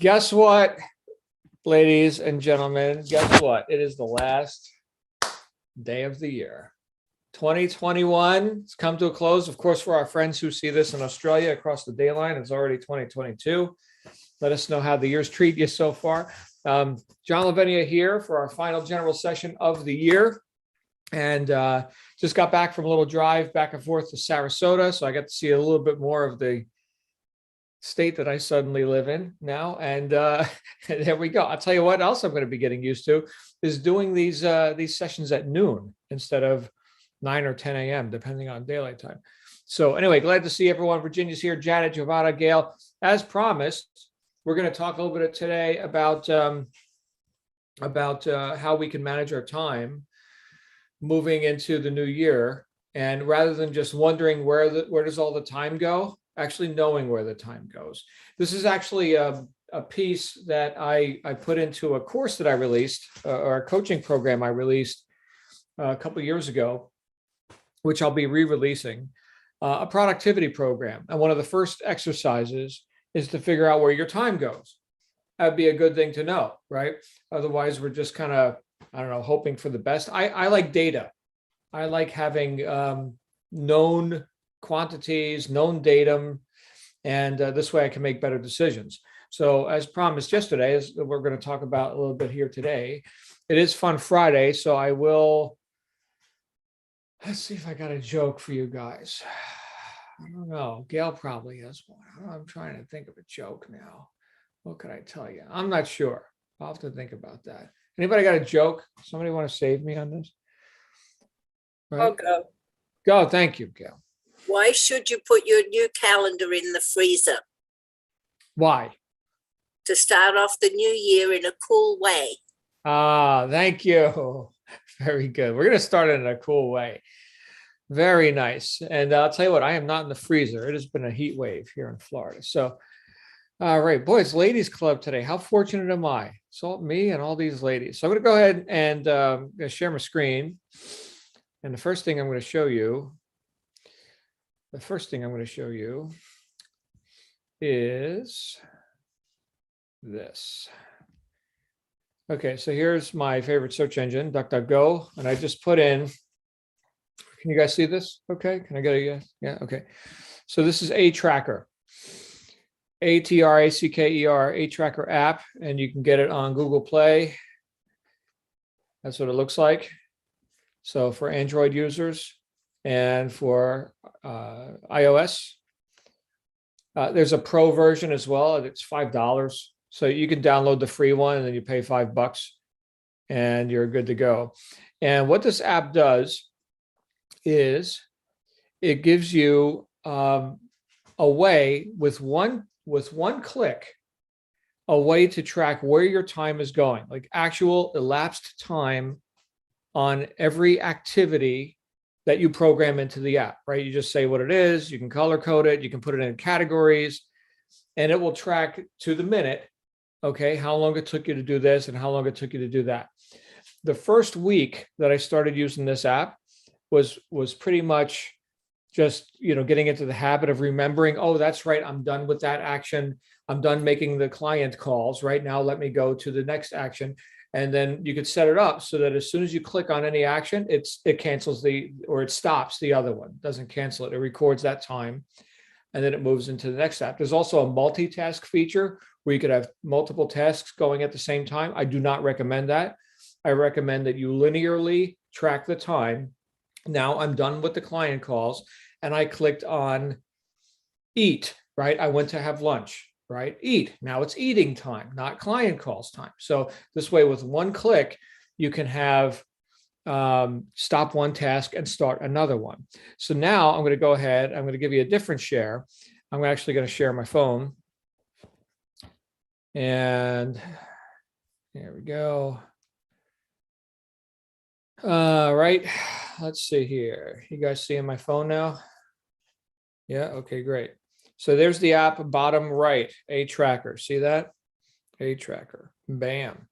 Guess what, ladies and gentlemen? Guess what? It is the last day of the year. 2021 has come to a close. Of course, for our friends who see this in Australia across the day line, it's already 2022. Let us know how the year's treated you so far. John Lavenia here for our final general session of the year. And just got back from a little drive back and forth to Sarasota. So I got to see a little bit more of the state that I suddenly live in now. And there we go. I'll tell you what else I'm going to be getting used to is doing these sessions at noon instead of 9 or 10 a.m., depending on daylight time. So anyway, glad to see everyone. Virginia's here, Janet, Giovanna, Gail. As promised, we're going to talk a little bit today about how we can manage our time moving into the new year. And rather than just wondering where does all the time go, actually knowing where the time goes. This is actually a piece that I put into a course that I released, or a coaching program I released a couple of years ago, which I'll be re-releasing, a productivity program. And one of the first exercises is to figure out where your time goes. That'd be a good thing to know, right? Otherwise, we're just kind of, I don't know, hoping for the best. I like data. I like having known quantities, known datum, and this way I can make better decisions. So as promised yesterday, as we're going to talk about a little bit here today, it is Fun Friday, so I will, let's see if I got a joke for you guys. I don't know. Gail probably has one. I'm trying to think of a joke now. What could I tell you? I'm not sure. I'll have to think about that. Anybody got a joke? Somebody want to save me on this? Right? I'll go. Go. Thank you, Gail. Why should you put your new calendar in the freezer? Why? To start off the new year in a cool way. Ah, thank you. Very good. We're going to start it in a cool way. Very nice. And I'll tell you what, I am not in the freezer. It has been a heat wave here in Florida. So, all right, boy, it's ladies club today. How fortunate am I? It's all me and all these ladies. So I'm going to go ahead and share my screen. And the first thing I'm going to show you is this. Okay, so here's my favorite search engine, DuckDuckGo, and I just put in, can you guys see this? Okay, can I get a yes? Yeah, okay. So this is A-Tracker, A-T-R-A-C-K-E-R, A-Tracker app, and you can get it on Google Play. That's what it looks like. So for Android users and for iOS, there's a pro version as well. It's $5. So you can download the free one and then you pay $5 and you're good to go. And what this app does is it gives you a way with one click, a way to track where your time is going, like actual elapsed time on every activity that you program into the app, right? You just say what it is, you can color code it, you can put it in categories, and it will track to the minute, okay, how long it took you to do this and how long it took you to do that. The first week that I started using this app was pretty much just, getting into the habit of remembering, oh, that's right, I'm done with that action. I'm done making the client calls. Right now, let me go to the next action. And then you could set it up so that as soon as you click on any action, it cancels it stops the other one, doesn't cancel it. It records that time and then it moves into the next app. There's also a multitask feature where you could have multiple tasks going at the same time. I do not recommend that. I recommend that you linearly track the time. Now I'm done with the client calls and I clicked on eat, right? I went to have lunch. Right? Eat. Now it's eating time, not client calls time. So this way, with one click, you can have stop one task and start another one. So now I'm going to go ahead. I'm going to give you a different share. I'm actually going to share my phone. And there we go. Right. Let's see here. You guys seeing my phone now? Yeah. Okay, great. So there's the app, bottom right, A-Tracker. See that? A-Tracker. Bam.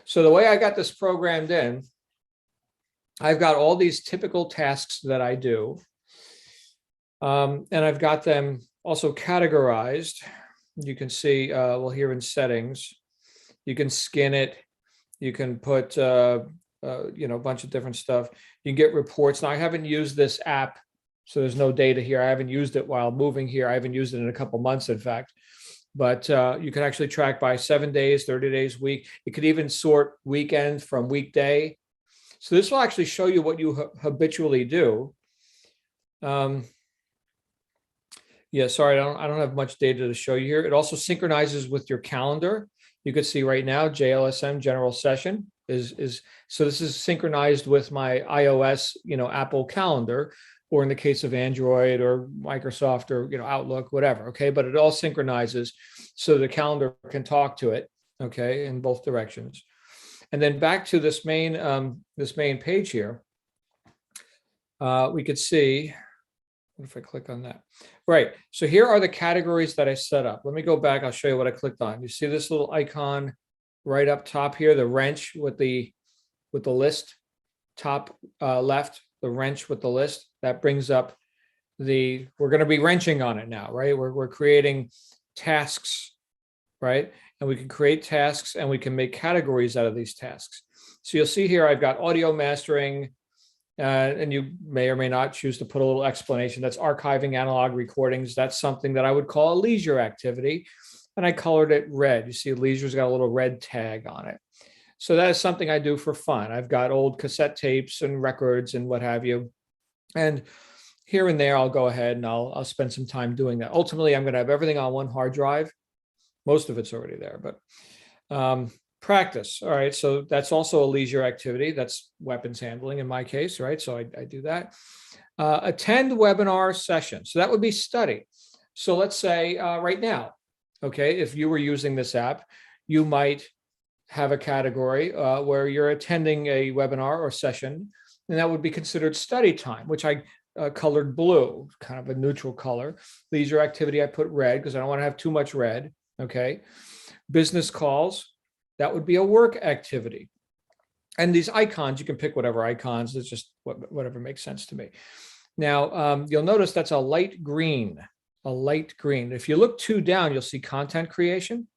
So the way I got this programmed in, I've got all these typical tasks that I do. And I've got them also categorized you can see, well, here in settings, you can skin it. You can put, a bunch of different stuff. You can get reports. Now, I haven't used this app, so there's no data here. I haven't used it while moving here. I haven't used it in a couple months, in fact. But you can actually track by 7 days, 30 days, week. It could even sort weekend from weekday. So this will actually show you what you habitually do. Yeah, sorry, I don't have much data to show you here. It also synchronizes with your calendar. You can see right now, JLSM general session is so this is synchronized with my iOS, Apple Calendar, or in the case of Android or Microsoft or Outlook, whatever. Okay, but it all synchronizes so the calendar can talk to it. Okay, in both directions. And then back to this main page here, we could see. What if I click on that? Right. So here are the categories that I set up. Let me go back. I'll show you what I clicked on. You see this little icon right up top here, the wrench with the list, top left, the wrench with the list. That brings up we're going to be wrenching on it now, right? We're creating tasks, right? And we can create tasks and we can make categories out of these tasks. So you'll see here, I've got audio mastering, and you may or may not choose to put a little explanation. That's archiving analog recordings. That's something that I would call a leisure activity. And I colored it red. You see leisure's got a little red tag on it. So that is something I do for fun. I've got old cassette tapes and records and what have you. And here and there, I'll go ahead and I'll spend some time doing that. Ultimately, I'm going to have everything on one hard drive. Most of it's already there, but practice. All right. So that's also a leisure activity. That's weapons handling in my case, right? So I do that. Attend webinar session. So that would be study. So let's say right now, okay, if you were using this app, you might have a category where you're attending a webinar or session, and that would be considered study time, which I colored blue, kind of a neutral color. Leisure activity, I put red because I don't want to have too much red. Okay. Business calls, that would be a work activity. And these icons, you can pick whatever icons. It's just whatever makes sense to me. Now, you'll notice that's a light green, If you look two down, you'll see content creation.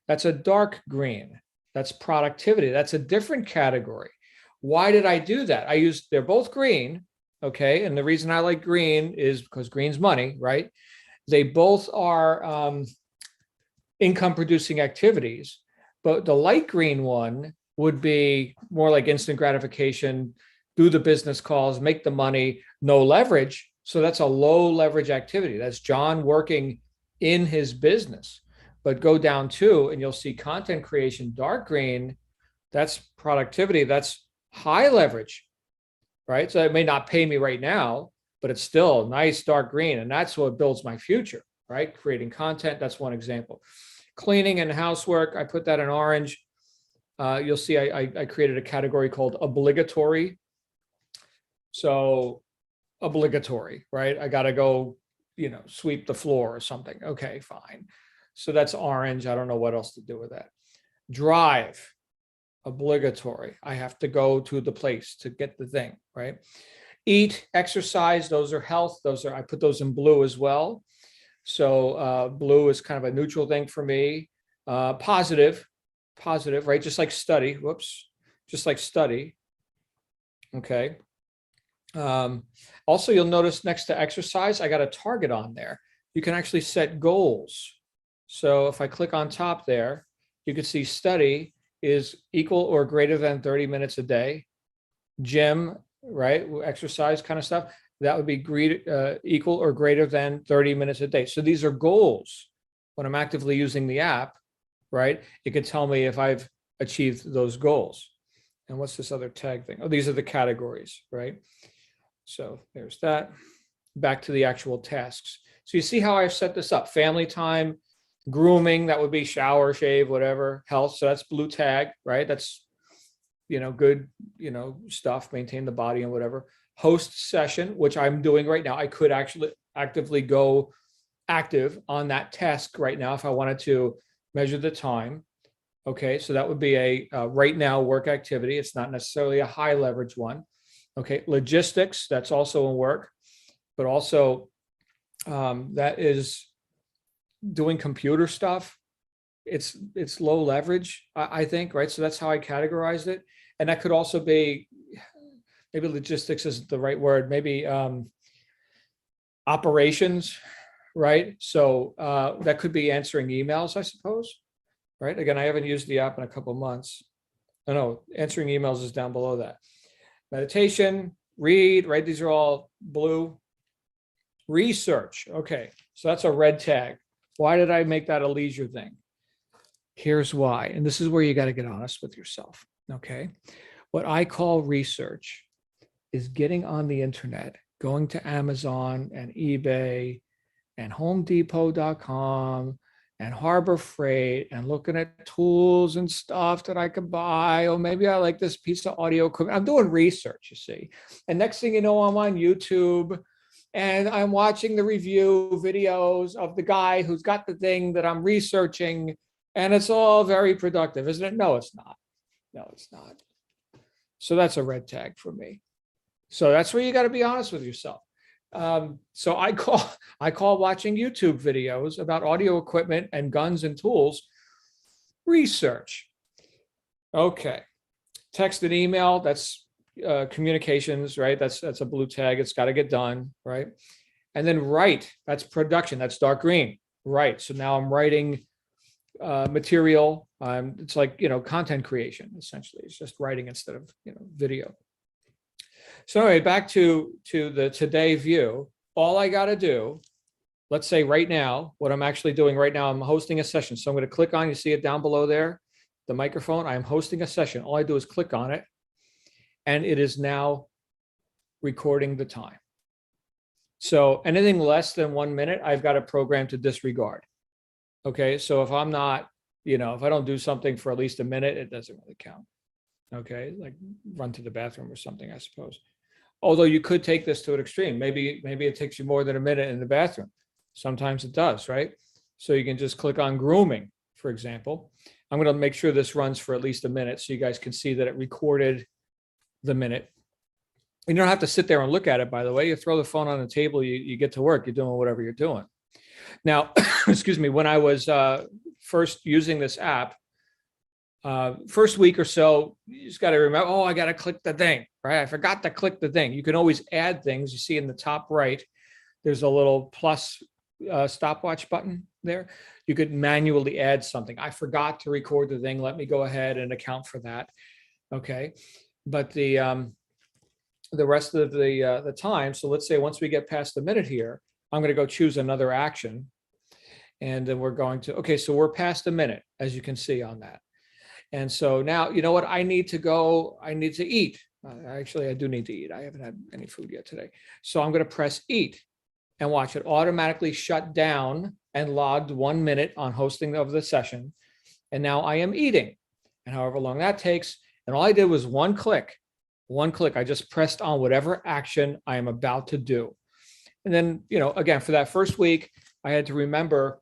That's a dark green. That's productivity. That's a different category. Why did I do that? They're both green. Okay. And the reason I like green is because green's money, right? They both are income producing activities. But the light green one would be more like instant gratification, do the business calls, make the money, no leverage. So that's a low leverage activity. That's John working in his business. But go down two and you'll see content creation, dark green. That's productivity. That's high leverage, right? So it may not pay me right now, but it's still nice dark green. And that's what builds my future, right? Creating content. That's one example. Cleaning and housework, I put that in orange. You'll see I created a category called obligatory. So obligatory, right? I got to go, sweep the floor or something. Okay, fine. So that's orange. I don't know what else to do with that. Drive, obligatory. I have to go to the place to get the thing, right? Eat, exercise, those are health. I put those in blue as well. So blue is kind of a neutral thing for me. Positive, right? Just like study. Just like study. Okay. Also, you'll notice next to exercise, I got a target on there. You can actually set goals. So if I click on top there, you can see study is equal or greater than 30 minutes a day. Gym, right? Exercise kind of stuff. That would be equal or greater than 30 minutes a day. So these are goals. When I'm actively using the app, right, it can tell me if I've achieved those goals. And what's this other tag thing? Oh, these are the categories, right? So there's that. Back to the actual tasks. So you see how I've set this up. Family time, grooming, that would be shower, shave, whatever. Health, so that's blue tag, right? That's, good, stuff, maintain the body and whatever. Host session, which I'm doing right now. I could actually actively go active on that task right now if I wanted to measure the time. Okay, so that would be a right now work activity. It's not necessarily a high leverage one. Okay, logistics, that's also in work, but also that is doing computer stuff, it's low leverage, I think, right? So that's how I categorized it. And that could also be, maybe logistics isn't the right word, maybe operations, right? So that could be answering emails, I suppose, right? Again, I haven't used the app in a couple of months. No, answering emails is down below that. Meditation, read, right? These are all blue. Research, okay, so that's a red tag. Why did I make that a leisure thing? Here's why, and this is where you got to get honest with yourself, okay? What I call research is getting on the internet, going to Amazon and eBay and HomeDepot.com and Harbor Freight and looking at tools and stuff that I could buy, or maybe I like this piece of audio equipment. I'm doing research, you see. And next thing you know, I'm on YouTube and I'm watching the review videos of the guy who's got the thing that I'm researching, and it's all very productive, isn't it? No, it's not. No, it's not. So that's a red tag for me. So that's where you got to be honest with yourself. So I call watching YouTube videos about audio equipment and guns and tools research. Okay. Text and email, that's communications, right? That's a blue tag. It's got to get done, right? And then write, that's production. That's dark green, right? So now I'm writing material. It's like, content creation, essentially. It's just writing instead of, video. So anyway, back to the today view. All I got to do, let's say right now, what I'm actually doing right now, I'm hosting a session. So I'm going to click on, you see it down below there, the microphone. I'm hosting a session. All I do is click on it, and it is now recording the time. So anything less than 1 minute, I've got a program to disregard. Okay, so if I'm not, if I don't do something for at least a minute, it doesn't really count. Okay, like run to the bathroom or something, I suppose. Although you could take this to an extreme. Maybe it takes you more than a minute in the bathroom. Sometimes it does, right? So you can just click on grooming, for example. I'm going to make sure this runs for at least a minute so you guys can see that it recorded the minute. You don't have to sit there and look at it, by the way. You throw the phone on the table, you get to work. You're doing whatever you're doing. Now, excuse me, when I was first using this app, first week or so, you just got to remember, I got to click the thing, right? I forgot to click the thing. You can always add things. You see in the top right, there's a little plus stopwatch button there. You could manually add something. I forgot to record the thing. Let me go ahead and account for that. Okay. But the rest of the time, so let's say once we get past a minute here, I'm going to go choose another action. And then we're going to, okay, so we're past a minute, as you can see on that. And so now, you know what? I need to eat. Actually, I do need to eat. I haven't had any food yet today. So I'm going to press eat and watch it automatically shut down and logged 1 minute on hosting of the session. And now I am eating. And however long that takes. And all I did was one click. I just pressed on whatever action I am about to do. And then, again, for that first week, I had to remember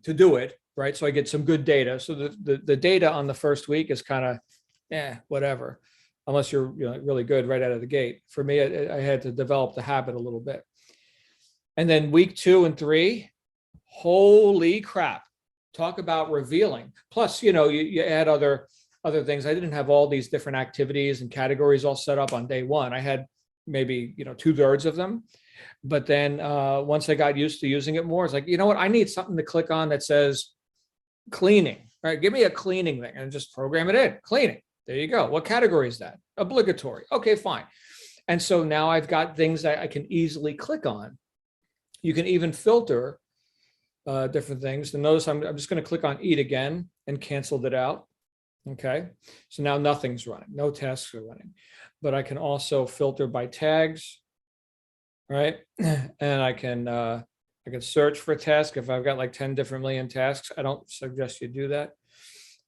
to do it. Right. So I get some good data. So the data on the first week is kind of, whatever, unless you're really good right out of the gate. For me, I had to develop the habit a little bit. And then week 2 and 3, holy crap, talk about revealing. Plus, you add other things. I didn't have all these different activities and categories all set up on day 1. I had maybe, 2/3 of them. But then once I got used to using it more, it's like, you know what? I need something to click on that says cleaning, right? Give me a cleaning thing and just program it in. Cleaning. There you go. What category is that? Obligatory. Okay, fine. And so now I've got things that I can easily click on. You can even filter different things. And notice I'm just going to click on eat again and canceled it out. Okay. So now nothing's running. No tasks are running. But I can also filter by tags, right? And I can search for a task. If I've got like 10 different million tasks, I don't suggest you do that.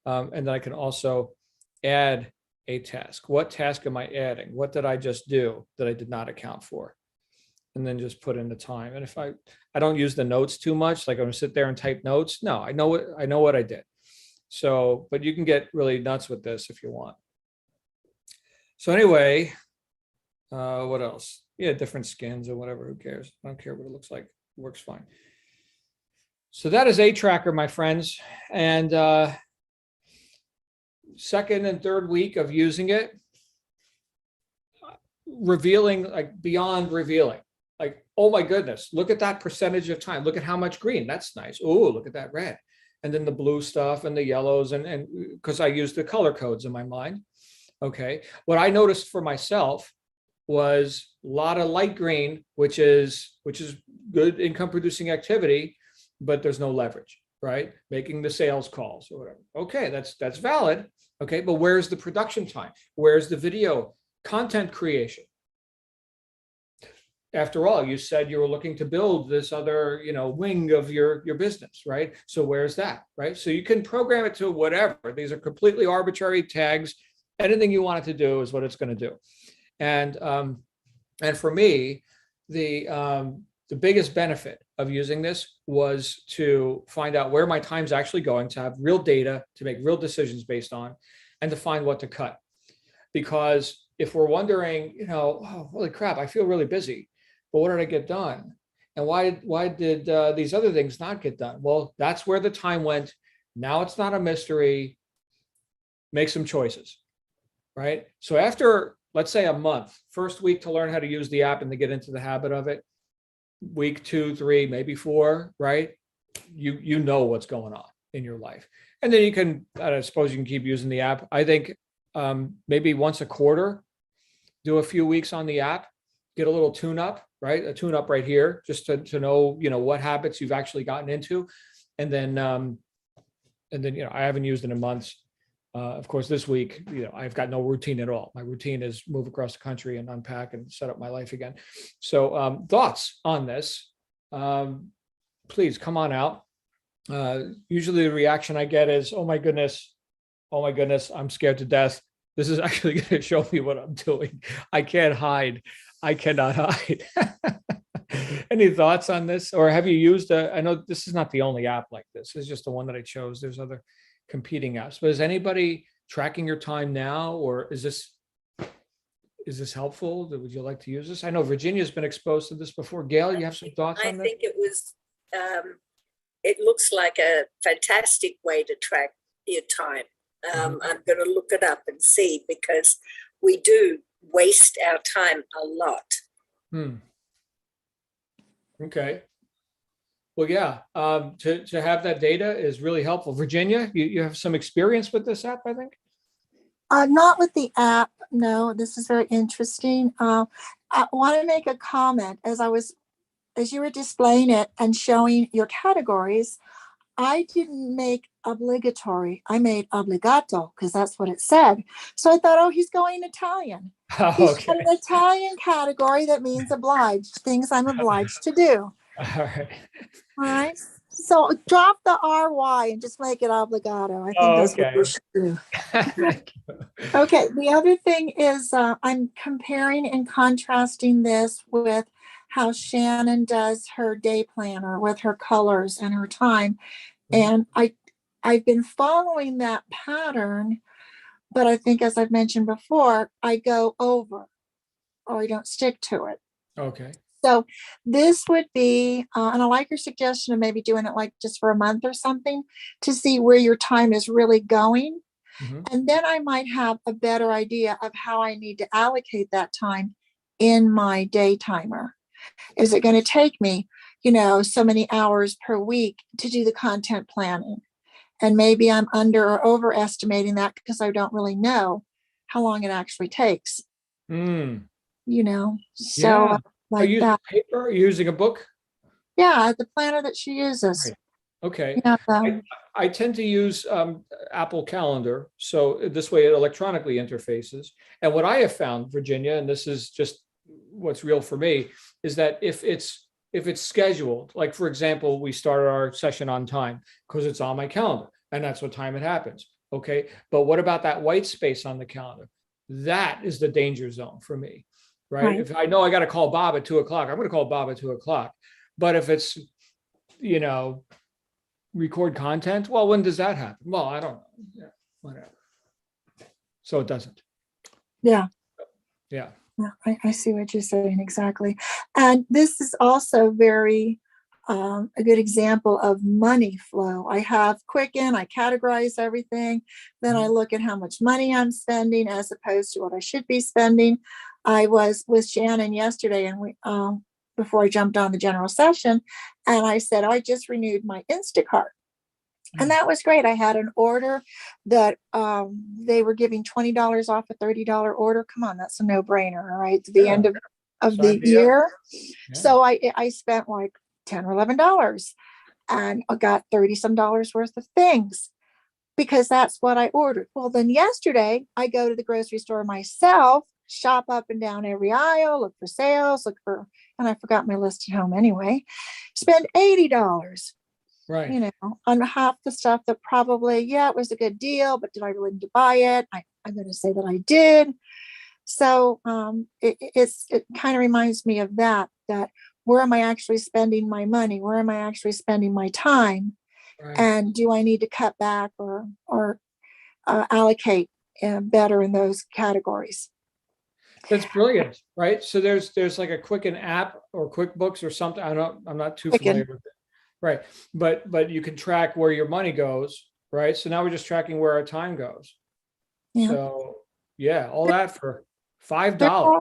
And then I can also add a task. What task am I adding? What did I just do that I did not account for? And then just put in the time. And if I don't use the notes too much, like I'm gonna sit there and type notes. No, I know what I did. So, but you can get really nuts with this if you want. So anyway, what else? Yeah, different skins or whatever, who cares? I don't care what it looks like. It works fine. So that is a tracker, my friends. And second and third week of using it, revealing, like beyond revealing, like, oh my goodness, look at that percentage of time. Look at how much green. That's nice. Oh, look at that red. And then the blue stuff and the yellows, and because I use the color codes in my mind. Okay. What I noticed for myself was a lot of light green, which is good income producing activity, but there's no leverage, right? Making the sales calls or whatever. Okay, that's valid. Okay, but where's the production time? Where's the video content creation? After all, you said you were looking to build this other, wing of your business, right? So where's that, right? So you can program it to whatever. These are completely arbitrary tags. Anything you want it to do is what it's going to do. And for me, the biggest benefit of using this was to find out where my time's actually going, to have real data to make real decisions based on, and to find what to cut. Because if we're wondering, oh, holy crap, I feel really busy, but what did I get done? And why did these other things not get done? Well, that's where the time went. Now it's not a mystery. Make some choices, right? So after, let's say, a month, first week to learn how to use the app and to get into the habit of it, week 2, 3, maybe 4, right? You know what's going on in your life. And then you can, I suppose you can keep using the app. I think maybe once a quarter, do a few weeks on the app, get a little tune up, right? A tune up right here, just to know, what habits you've actually gotten into. And then, I haven't used it in months. Of course, this week, I've got no routine at all. My routine is move across the country and unpack and set up my life again. So thoughts on this, please come on out. Usually the reaction I get is, oh my goodness, I'm scared to death. This is actually going to show me what I'm doing. I can't hide. I cannot hide. Any thoughts on this? Or have you used I know this is not the only app like this. It's just the one that I chose. There's other competing apps, but is anybody tracking your time now, or is this helpful? Would you like to use this? I know Virginia's been exposed to this before. Gail, you have some thoughts on this? I think it looks like a fantastic way to track your time. I'm going to look it up and see, because we do waste our time a lot. Okay. Well, yeah, to have that data is really helpful. Virginia, you have some experience with this app, I think? Not with the app. No, this is very interesting. I want to make a comment. As you were displaying it and showing your categories, I didn't make obligatory. I made obbligato, because that's what it said. So I thought, oh, he's going Italian. Oh, He's okay. got an Italian category that means obliged, things I'm obliged to do. All right. All right. So drop the RY and just make it obligato. I think that's what you should do. Thank you. Okay. The other thing is I'm comparing and contrasting this with how Shannon does her day planner with her colors and her time. And I've been following that pattern, but I think, as I've mentioned before, I go over or I don't stick to it. Okay. So this would be, and I like your suggestion of maybe doing it like just for a month or something to see where your time is really going. And then I might have a better idea of how I need to allocate that time in my day timer. Is it going to take me, so many hours per week to do the content planning? And maybe I'm under or overestimating that because I don't really know how long it actually takes. So Yeah. like are you using that. paper? Are you using a book? Yeah, the planner that she uses. Right. Okay. Yeah, I tend to use Apple Calendar. So this way it electronically interfaces. And what I have found, Virginia, and this is just what's real for me, is that if it's scheduled, like for example, we started our session on time because it's on my calendar and that's what time it happens. Okay. But what about that white space on the calendar? That is the danger zone for me, right? If I know I got to call Bob at 2:00, I'm going to call Bob at 2:00. But if it's, record content, well, when does that happen? Well, I don't know. Yeah, whatever. So it doesn't. Yeah. Yeah. I see what you're saying exactly. And this is also very a good example of money flow. I have Quicken, I categorize everything. Then I look at how much money I'm spending as opposed to what I should be spending. I was with Shannon yesterday and before I jumped on the general session, and I said, I just renewed my Instacart. And that was great. I had an order that they were giving $20 off a $30 order. Come on, that's a no-brainer. All right. At the end of Sign the me up. year. Yeah. So I spent like $10 or $11 and I got 30 some dollars worth of things because that's what I ordered. Well, then yesterday I go to the grocery store myself, shop up and down every aisle, look for sales, and I forgot my list at home anyway, spend $80. Right. You know, on half the stuff that probably, yeah, it was a good deal, but did I really need to buy it? I'm going to say that I did. So it kind of reminds me of that where am I actually spending my money? Where am I actually spending my time? Right. And do I need to cut back or allocate better in those categories? That's brilliant, right? So there's like a Quicken app or QuickBooks or something. I'm not too Quicken. familiar with it. Right. But you can track where your money goes, right? So now we're just tracking where our time goes. Yeah. So yeah, all that for $5.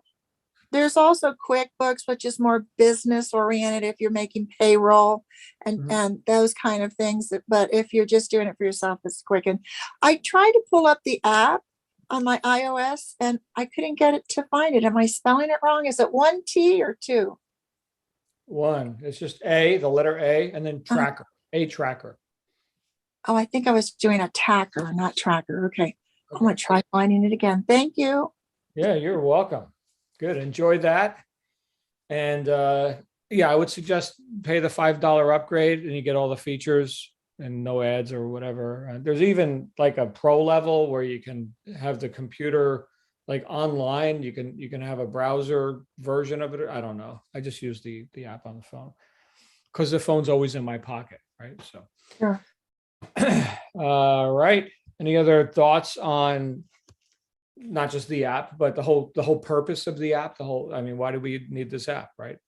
There's also QuickBooks, which is more business oriented if you're making payroll and those kind of things. But if you're just doing it for yourself, it's Quicken. I tried to pull up the app on my iOS and I couldn't get it to find it. Am I spelling it wrong? Is it 1 T or 2? One. It's just the letter A, and then tracker, a tracker. Oh, I think I was doing a tacker, not tracker. Okay. I'm going to try finding it again. Thank you. Yeah, you're welcome. Good. Enjoy that. And yeah, I would suggest pay the $5 upgrade and you get all the features and no ads or whatever. There's even like a pro level where you can have the computer like online. You can have a browser version of it. I don't know. I just use the app on the phone because the phone's always in my pocket, right? So Sure. right. Any other thoughts on not just the app, but the whole purpose of the app? I mean, why do we need this app, right?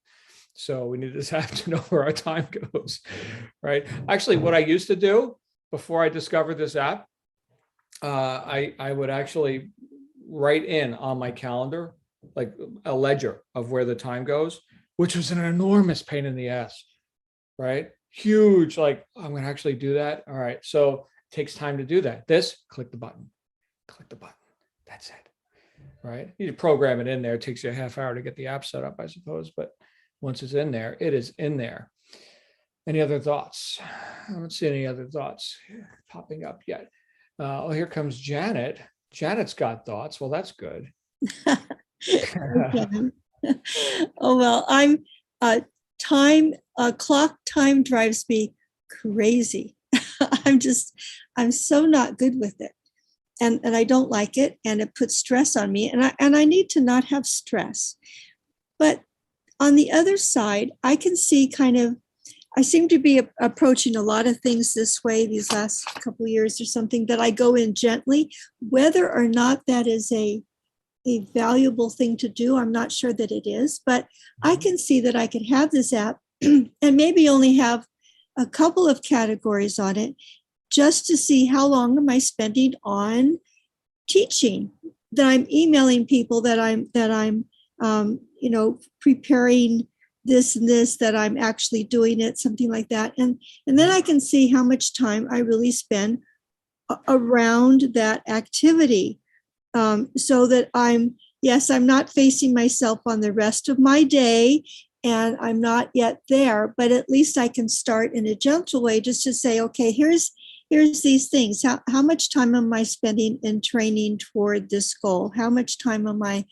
So we need this app to know where our time goes, right? Actually, what I used to do before I discovered this app, I would actually write in on my calendar, like a ledger of where the time goes, which was an enormous pain in the ass, right? Huge, like, I'm going to actually do that. All right. So it takes time to do that. Click the button, that's it, right? You program it in there. It takes you a half hour to get the app set up, I suppose. But once it's in there, it is in there. Any other thoughts? I don't see any other thoughts popping up yet. Oh, here comes Janet. Janet's got thoughts. Well, that's good. Oh, well, I'm clock time drives me crazy. I'm so not good with it. And I don't like it, and it puts stress on me, and I need to not have stress. But on the other side, I can see I seem to be approaching a lot of things this way these last couple of years or something, that I go in gently. Whether or not that is a valuable thing to do, I'm not sure that it is, but I can see that I could have this app and maybe only have a couple of categories on it, just to see how long am I spending on teaching, that I'm emailing people, that I'm preparing this and this, that I'm actually doing it, something like that. And then I can see how much time I really spend around that activity, so that I'm not facing myself on the rest of my day, and I'm not yet there, but at least I can start in a gentle way, just to say, okay, here's these things. How much time am I spending in training toward this goal? How much time am I,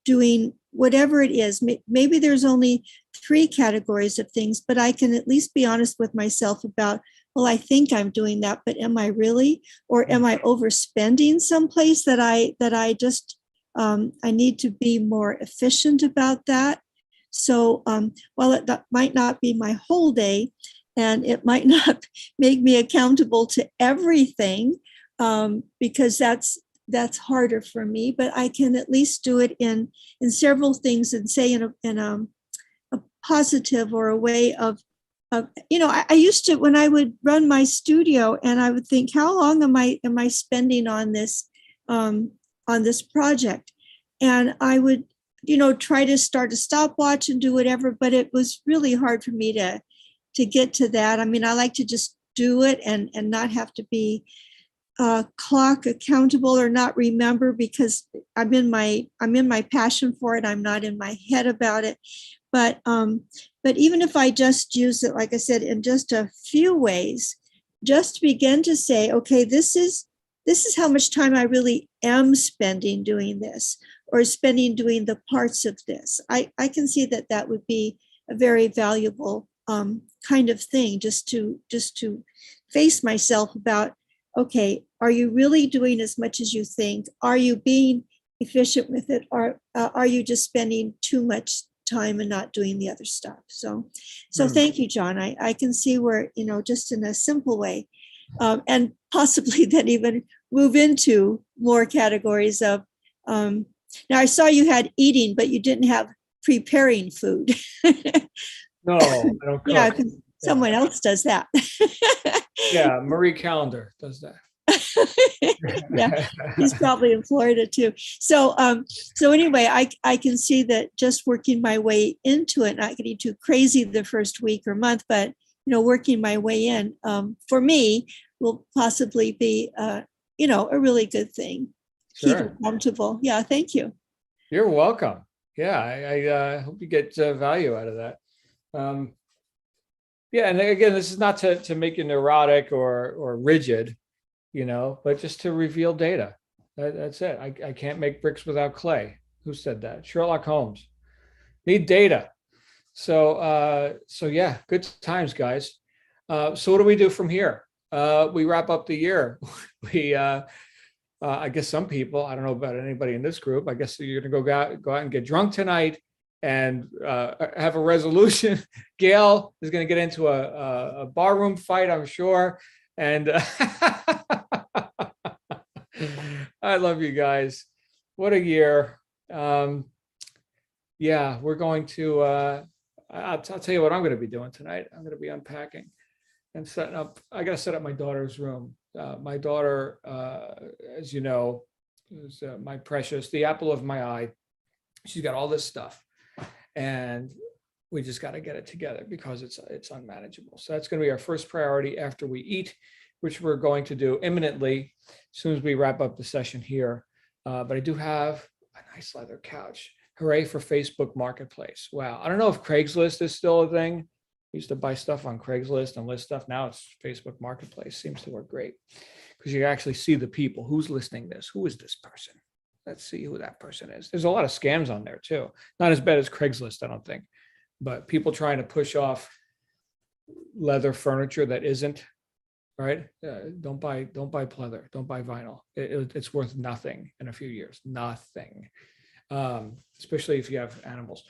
doing whatever it is? Maybe there's only 3 categories of things, but I can at least be honest with myself about, well, I think I'm doing that, but am I really? Or am I overspending someplace that I just, I need to be more efficient about that? So while that might not be my whole day, and it might not make me accountable to everything, because that's harder for me, but I can at least do it in several things, and say in a positive or a way of I used to, when I would run my studio, and I would think, how long am I spending on this project? And I would, try to start a stopwatch and do whatever, but it was really hard for me to get to that. I mean, I like to just do it and not have to be clock accountable or not remember, because I'm in my passion for it. I'm not in my head about it. But even if I just use it, like I said, in just a few ways, just begin to say, okay, this is how much time I really am spending doing this, or spending doing the parts of this. I can see that would be a very valuable kind of thing, just to face myself about, okay, are you really doing as much as you think? Are you being efficient with it? Or are you just spending too much time and not doing the other stuff? So thank you, John. I can see where, just in a simple way, and possibly then even move into more categories of, now I saw you had eating, but you didn't have preparing food. No, I don't cook. Yeah, because someone else does that. Yeah, Marie Callender does that. Yeah, he's probably in Florida too. So anyway, I can see that just working my way into it, not getting too crazy the first week or month, but working my way in, for me, will possibly be a really good thing. Keep it Sure. comfortable. Yeah, thank you. You're welcome. Yeah, I hope you get value out of that. Yeah, and again, this is not to make you neurotic or rigid, but just to reveal data. That's it. I can't make bricks without clay. Who said that? Sherlock Holmes. Need data. So yeah, good times, guys. So what do we do from here? We wrap up the year. I guess some people, I don't know about anybody in this group, I guess you're gonna go out and get drunk tonight and have a resolution. Gail is gonna get into a barroom fight, I'm sure. And I love you guys. What a year. Yeah, we're going to, I'll tell you what I'm going to be doing tonight. I'm going to be unpacking and setting up. I got to set up my daughter's room. My daughter, as you know, is my precious, the apple of my eye. She's got all this stuff, and we just got to get it together because it's unmanageable. So that's going to be our first priority after we eat, which we're going to do imminently as soon as we wrap up the session here. But I do have a nice leather couch. Hooray for Facebook Marketplace. Wow. I don't know if Craigslist is still a thing. I used to buy stuff on Craigslist and list stuff. Now it's Facebook Marketplace. Seems to work great because you actually see the people. Who's listening to this? Who is this person? Let's see who that person is. There's a lot of scams on there too. Not as bad as Craigslist, I don't think. But people trying to push off leather furniture that isn't, right? Don't buy pleather. Don't buy vinyl. It's worth nothing in a few years. Nothing. Especially if you have animals.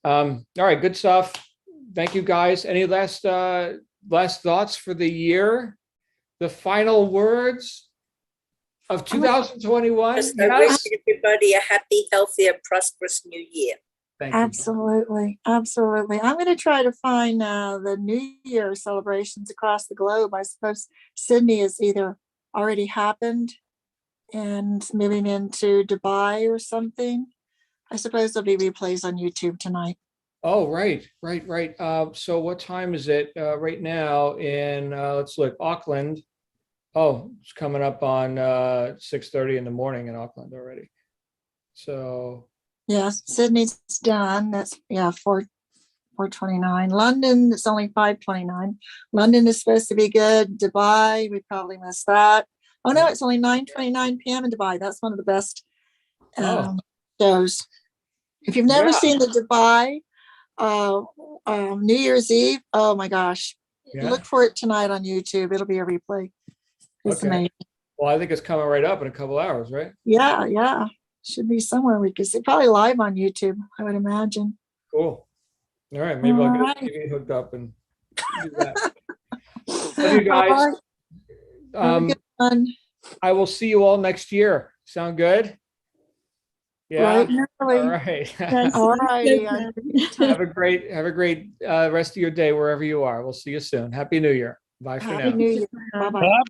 All right, good stuff. Thank you, guys. Any last thoughts for the year? The final words of 2021? Just I wish everybody a happy, healthy, and prosperous new year. Thank you. Absolutely. Absolutely. I'm going to try to find the New Year celebrations across the globe. I suppose Sydney has either already happened and moving into Dubai or something. I suppose there'll be replays on YouTube tonight. Oh, right. So what time is it right now in, let's look, Auckland? Oh, it's coming up on 6:30 in the morning in Auckland already. So. Yes, Sydney's done. That's 4:29. London, it's only 5:29. London is supposed to be good. Dubai, we probably missed that. Oh no, it's only 9:29 p.m. in Dubai. That's one of the best shows. If you've never seen the Dubai New Year's Eve, oh my gosh, look for it tonight on YouTube. It'll be a replay. It's amazing. Well, I think it's coming right up in a couple hours, right? Yeah. Should be somewhere we could see. Probably live on YouTube, I would imagine. Cool. All right, maybe I'll get the TV hooked up and do that. Love you guys. Have a good one. I will see you all next year. Sound good? Yeah. Bright and All early. right. Yes, All sounds righty. good. Have a great rest of your day wherever you are. We'll see you soon. Happy New Year. Bye for Happy now. New Year. Bye. Bye-bye.